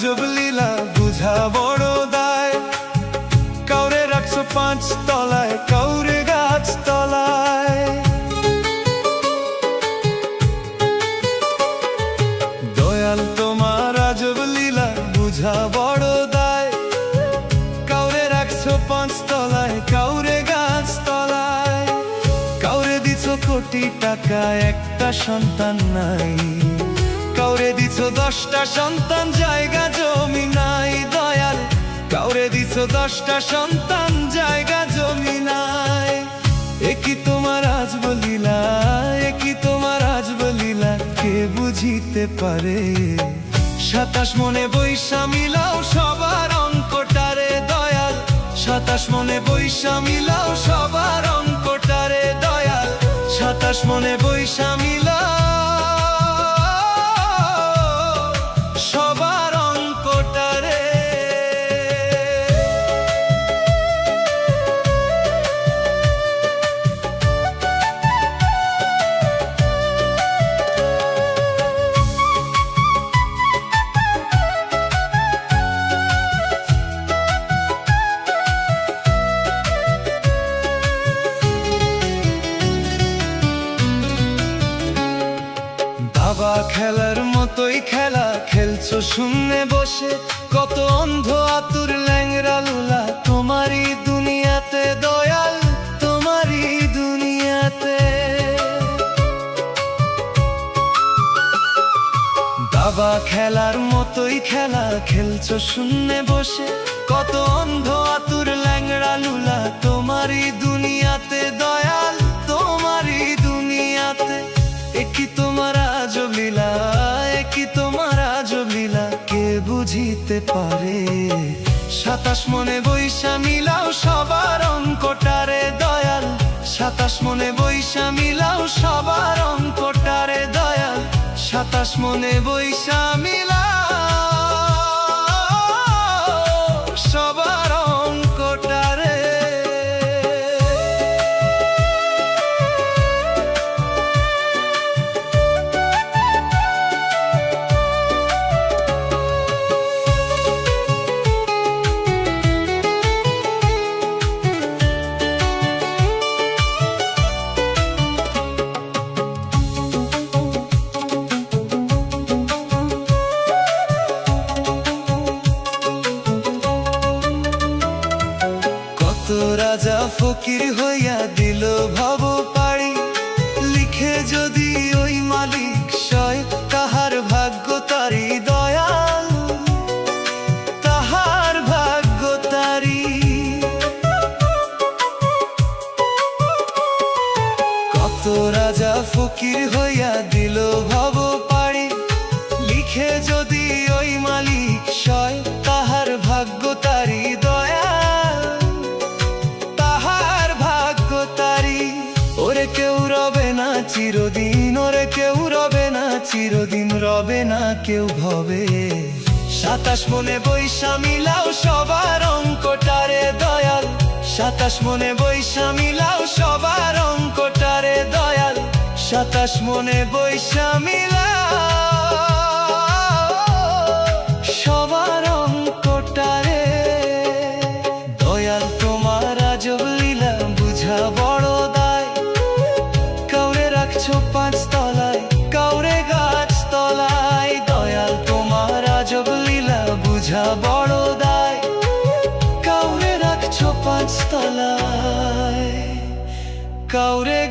আজব লীলা বুঝা বড় দায়। কাউরে রাখছো 5 তলায়, কাউরে গাছ তলায়। দয়াল তোমার আজব লীলা বুঝা বড় দায়। কাউরে রাখছো 5 তলায়, কাউরে গাছ তলায়। কাউরে দিছো কোটি টাকা, একটা সন্তান নাই। কাউরে দিছো 10টা সন্তান, জায়গা জমি নাই। দয়াল কাউরে দিছো 10টা সন্তান, জায়গা জমি নাই। একই তোমার আজব লীলা, একই তোমার আজব লীলা, কে বুঝিতে পারে? 27 মনে বৈশা মিলাও সবার অঙ্কটারে দয়াল। 27 মনে বৈশা মিলাও সবার অঙ্কটারে দয়াল। 27 মনে বৈশা মিলাও সবার অঙ্কটারে। বাবা খেলার মতোই খেলা খেলছো শূন্যে বসে। কত অন্ধ আতুর ল্যাংরা লুলা তোমারই দুনিয়াতে দয়াল, তোমারই দুনিয়াতে। বাবা খেলার মতোই খেলা খেলছো শূন্যে বসে। কত অন্ধ আতুর ল্যাংরা লুলা তোমারই দুনিয়াতে দয়াল, তোমারই দুনিয়াতে। একই তোমার আজব লীলা, একই তোমার আজব লীলা, কে বুঝিতে পারে? 27 মনে বৈশা মিলাও সবার অঙ্কটারে দয়াল। 27 মনে বৈশা মিলাও সবার অঙ্কটারে দয়াল। 27 মনে বৈশা মিলাও সবার অঙ্কটারে। রাজা ফকির হইয়া দিল ভব পাড়ি। লিখে যদি ওই মালিক সয়, তাহার ভাগ্য তারি দয়াল, তাহার ভাগ্য তারি। কত রাজা ফকির হইয়া দিল ভব পাড়ি। লিখে যদি ওই মালিক সয়, তাহার ভাগ্য তারি দয়াল, তাহার ভাগ্য তারি। ওরে কেউ রবে না চিরদিন, ওরে কেউ রবে না চিরদিন, রবে না কেউ ভবে। 27 মনে বৈশা মিলাও সবার অঙ্কটারে দয়াল। 27 মনে বৈশা মিলাও সবার অঙ্কটারে দয়াল। 27 মনে বৈশা মিলাও সবার অঙ্কটারে দয়াল। তোমার আজব লীলা বুঝা বড় দায়। কাউরে রাখছো 5 তলায়, কাউরে গাছ তলায়। দয়াল তোমার আজব লীলা বুঝা বড় দায়। কাউরে রাখছো 5 তলায়, কাউরে